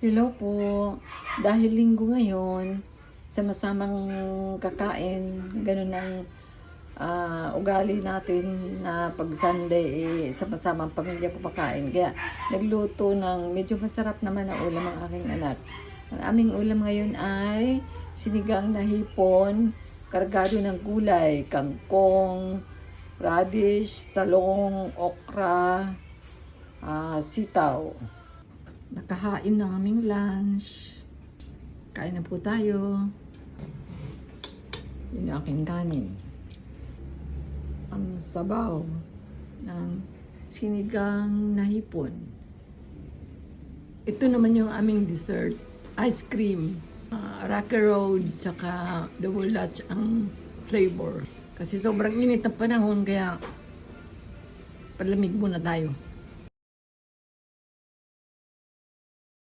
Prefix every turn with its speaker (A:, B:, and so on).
A: Hello po. Dahil linggo ngayon, sama-samang kakain, ganun ang ugali natin na pag Sunday, sama-samang pamilya kumakain. Kaya nagluto ng medyo masarap naman na ulam ang aking anak. Ang aming ulam ngayon ay sinigang na hipon, kargado ng gulay, kangkong, radish, talong, okra, sitaw. Nakahain na aming lunch. Kain na po tayo. Yun ang aking kanin. Ang sabaw ng sinigang na hipon. Ito naman yung aming dessert. Ice cream. Rocky Road tsaka double Dutch ang flavor. Kasi sobrang init ng panahon kaya palamig muna tayo.